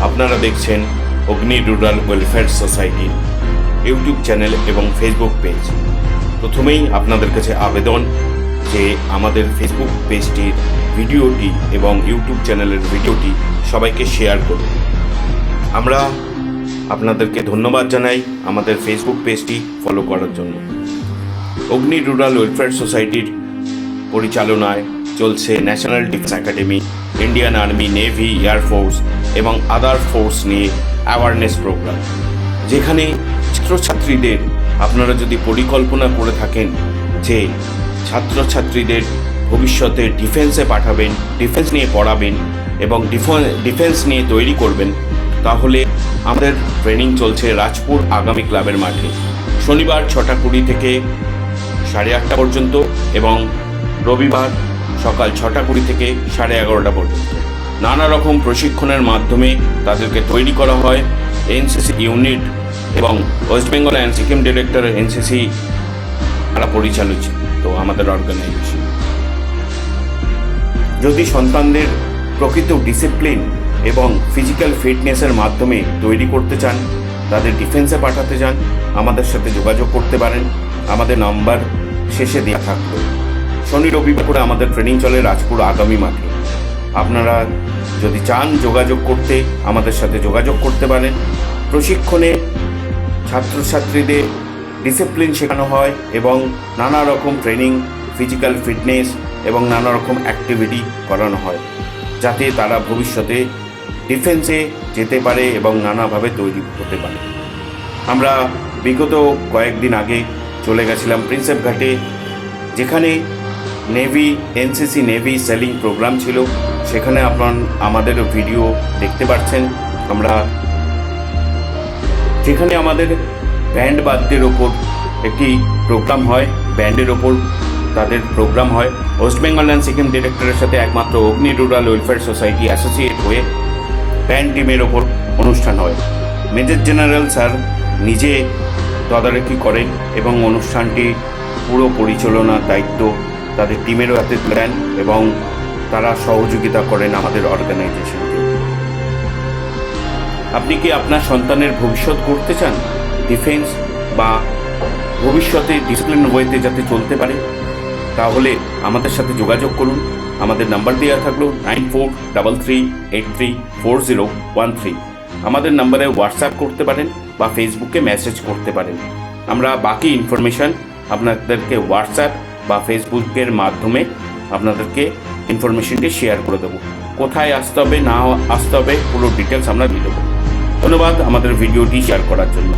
আপনারা দেখছেন অগ্নি rural welfare সোসাইটির ইউটিউব চ্যানেল এবং ফেসবুক পেজ। প্রথমেই আপনাদের কাছে আবেদন যে আমাদের ফেসবুক পেজটির ভিডিওটি এবং ইউটিউব চ্যানেলের ভিডিওটি সবাইকে শেয়ার করুন। আমরা আপনাদেরকে ধন্যবাদ জানাই আমাদের ফেসবুক পেজটি ফলো করার জন্য। অগ্নি রুরাল ওয়েলফেয়ার সোসাইটির পরিচালনায় চলছে national defence academy, Indian army, navy, air force এবং আদার ফোর্স নিয়ে অ্যাওয়ারনেস প্রোগ্রাম, যেখানে ছাত্রছাত্রীদের আপনারা যদি পরিকল্পনা করে থাকেন যে ছাত্রছাত্রীদের ভবিষ্যতে ডিফেন্সে পাঠাবেন, ডিফেন্স নিয়ে পড়াবেন এবং ডিফেন্স নিয়ে তৈরি করবেন, তাহলে আমাদের ট্রেনিং চলছে রাজপুর আগামী ক্লাবের মাঠে শনিবার 6:20 থেকে 8:30 পর্যন্ত এবং রবিবার সকাল 6:20 থেকে 11:30 পর্যন্ত। নানা রকম প্রশিক্ষণের মাধ্যমে তাদেরকে তৈরি করা হয়। এনসিসি ইউনিট এবং West Bengal and Sikkim director NCC তারা পরিচালিত আমাদের অর্গানাইজেশন। যদি সন্তানদের প্রকৃত ডিসিপ্লিন এবং ফিজিক্যাল ফিটনেসের মাধ্যমে তৈরি করতে চান, তাদের ডিফেন্সে পাঠাতে চান, আমাদের সাথে যোগাযোগ করতে পারেন। আমাদের নাম্বার শেষে দেওয়া থাকলো। শনি রবিবার করে আমাদের ট্রেনিং চলে রাজপুর আগামী মাঠে। আপনারা যদি চান যোগাযোগ করতে, আমাদের সাথে যোগাযোগ করতে পারেন। প্রশিক্ষণে ছাত্রছাত্রীদের ডিসিপ্লিন শেখানো হয় এবং নানা রকম ট্রেনিং, ফিজিক্যাল ফিটনেস এবং নানা রকম অ্যাক্টিভিটি করানো হয়, যাতে তারা ভবিষ্যতে ডিফেন্সে যেতে পারে এবং নানাভাবে তৈরি হতে পারে। আমরা বিগত কয়েকদিন আগে চলে গেছিলাম প্রিন্সেপ ঘাটে, যেখানে navy, NCC navy sailing programme ছিল। সেখানে আমাদের ভিডিও দেখতে পাচ্ছেন। যেখানে আমাদের ব্যান্ড বাদ্যের ওপর একটি প্রোগ্রাম হয়, ব্যান্ডের ওপর তাদের প্রোগ্রাম হয়। ওয়েস্ট বেঙ্গল অ্যান্ড সিকিম ডিরেক্টরের সাথে একমাত্র অগ্নি রুরাল ওয়েলফেয়ার সোসাইটি অ্যাসোসিয়েট হয়ে ব্যান্ড টিমের ওপর অনুষ্ঠান হয়। মেজর জেনারেল স্যার নিজে তদারকি করেন এবং অনুষ্ঠানটি পুরো পরিচালনার দায়িত্ব তাদের টিমেরও হাতে তুলে দেন এবং তারা সহযোগিতা করেন আমাদের অর্গানাইজেশনকে। আপনি কি আপনার সন্তানের ভবিষ্যৎ করতে চান ডিফেন্স বা ভবিষ্যতে ডিসিপ্লিন ওয়েতে যাতে চলতে পারে? তাহলে আমাদের সাথে যোগাযোগ করুন। আমাদের নাম্বার দেওয়া থাকলো 9433834013। আমাদের নাম্বারে হোয়াটসঅ্যাপ করতে পারেন বা ফেসবুকে মেসেজ করতে পারেন। আমরা বাকি ইনফরমেশান আপনাদেরকে হোয়াটসঅ্যাপ বা ফেসবুকের মাধ্যমে আপনাদেরকে ইনফরমেশনটি শেয়ার করে দেবো। কোথায় আসতে হবে না আসতে হবে পুরো ডিটেলস আমরা দিয়ে দেবো। ধন্যবাদ আমাদের ভিডিওটি শেয়ার করার জন্য।